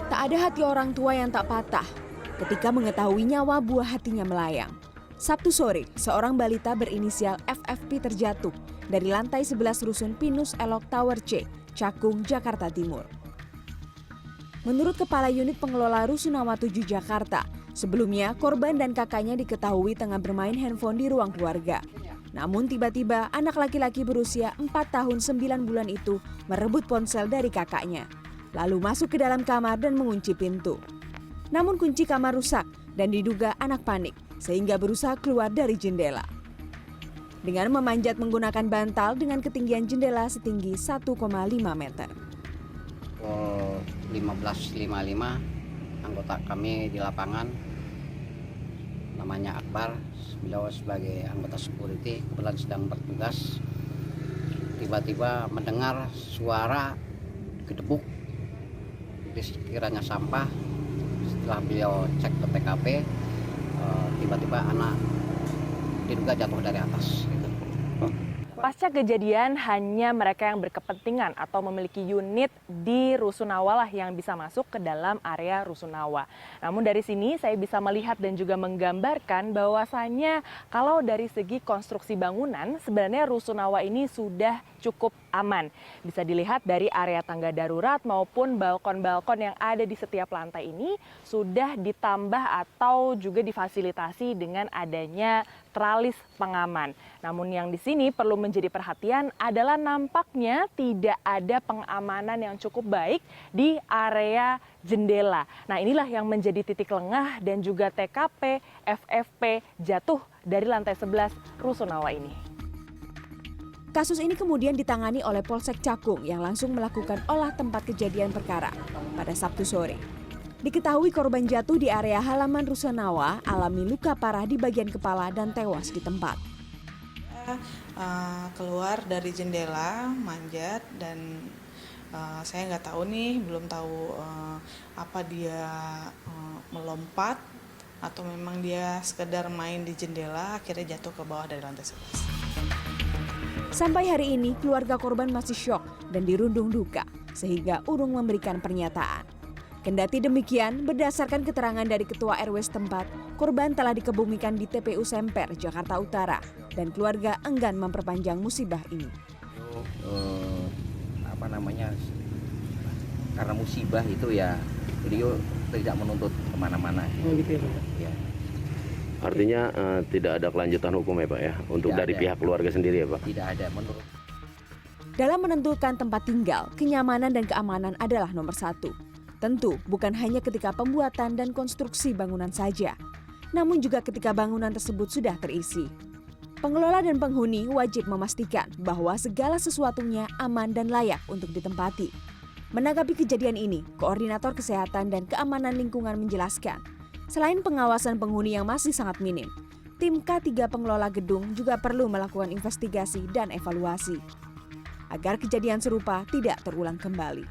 Tak ada hati orang tua yang tak patah ketika mengetahui nyawa buah hatinya melayang. Sabtu sore, seorang balita berinisial FFP terjatuh dari lantai 11 rusun Pinus Elok Tower C, Cakung, Jakarta Timur. Menurut Kepala Unit Pengelola Rusunawa 7 Jakarta, sebelumnya korban dan kakaknya diketahui tengah bermain handphone di ruang keluarga. Namun tiba-tiba anak laki-laki berusia 4 tahun 9 bulan itu merebut ponsel dari kakaknya, lalu masuk ke dalam kamar dan mengunci pintu. Namun kunci kamar rusak dan diduga anak panik sehingga berusaha keluar dari jendela. Dengan memanjat menggunakan bantal dengan ketinggian jendela setinggi 1,5 meter. 15.55 anggota kami di lapangan namanya Akbar, beliau sebagai anggota security kebetulan sedang bertugas, tiba-tiba mendengar suara gedebuk di sekiranya sampah. Setelah beliau cek ke TKP, tiba-tiba anak diduga jatuh dari atas. Pasca kejadian, hanya mereka yang berkepentingan atau memiliki unit di Rusunawa lah yang bisa masuk ke dalam area Rusunawa. Namun dari sini saya bisa melihat dan juga menggambarkan bahwasannya kalau dari segi konstruksi bangunan, sebenarnya Rusunawa ini sudah cukup aman. Bisa dilihat dari area tangga darurat maupun balkon-balkon yang ada di setiap lantai ini sudah ditambah atau juga difasilitasi dengan adanya tralis pengaman. Namun yang di sini perlu menjadi perhatian adalah nampaknya tidak ada pengamanan yang cukup baik di area jendela. Nah, inilah yang menjadi titik lengah dan juga TKP FFP jatuh dari lantai 11 Rusunawa ini. Kasus ini kemudian ditangani oleh Polsek Cakung yang langsung melakukan olah tempat kejadian perkara pada Sabtu sore. Diketahui korban jatuh di area halaman Rusunawa alami luka parah di bagian kepala dan tewas di tempat. Keluar dari jendela, manjat, dan saya nggak tahu nih, belum tahu apa dia melompat atau memang dia sekedar main di jendela, akhirnya jatuh ke bawah dari lantai 11. Sampai hari ini, keluarga korban masih syok dan dirundung duka, sehingga urung memberikan pernyataan. Kendati demikian, berdasarkan keterangan dari Ketua RW setempat, korban telah dikebumikan di TPU Semper, Jakarta Utara, dan keluarga enggan memperpanjang musibah ini. Karena musibah itu ya, beliau tidak menuntut kemana-mana. Gitu ya. Artinya tidak ada kelanjutan hukum ya Pak ya, untuk Tidak dari ada. pihak keluarga sendiri ya Pak? Tidak ada menurut. Dalam menentukan tempat tinggal, kenyamanan dan keamanan adalah nomor satu. Tentu bukan hanya ketika pembuatan dan konstruksi bangunan saja, namun juga ketika bangunan tersebut sudah terisi. Pengelola dan penghuni wajib memastikan bahwa segala sesuatunya aman dan layak untuk ditempati. Menanggapi kejadian ini, Koordinator Kesehatan dan Keamanan Lingkungan menjelaskan, selain pengawasan penghuni yang masih sangat minim, tim K3 pengelola gedung juga perlu melakukan investigasi dan evaluasi agar kejadian serupa tidak terulang kembali.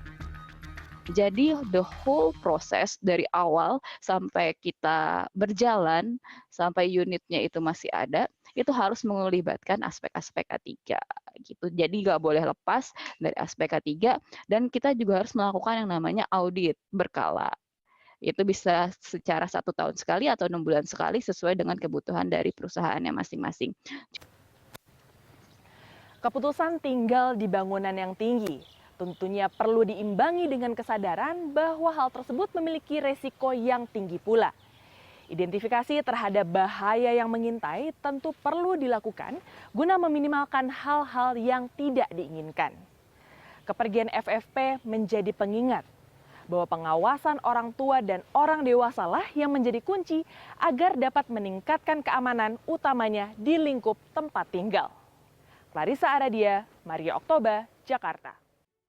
Jadi the whole proses dari awal sampai kita berjalan, sampai unitnya itu masih ada, itu harus melibatkan aspek-aspek K3 gitu. Jadi nggak boleh lepas dari aspek K3 dan kita juga harus melakukan yang namanya audit berkala. Itu bisa secara 1 tahun sekali atau 6 bulan sekali sesuai dengan kebutuhan dari perusahaannya masing-masing. Keputusan tinggal di bangunan yang tinggi tentunya perlu diimbangi dengan kesadaran bahwa hal tersebut memiliki resiko yang tinggi pula. Identifikasi terhadap bahaya yang mengintai tentu perlu dilakukan guna meminimalkan hal-hal yang tidak diinginkan. Kepergian FFP menjadi pengingat bahwa pengawasan orang tua dan orang dewasa lah yang menjadi kunci agar dapat meningkatkan keamanan utamanya di lingkup tempat tinggal. Clarissa Aradia, Maria Oktober, Jakarta.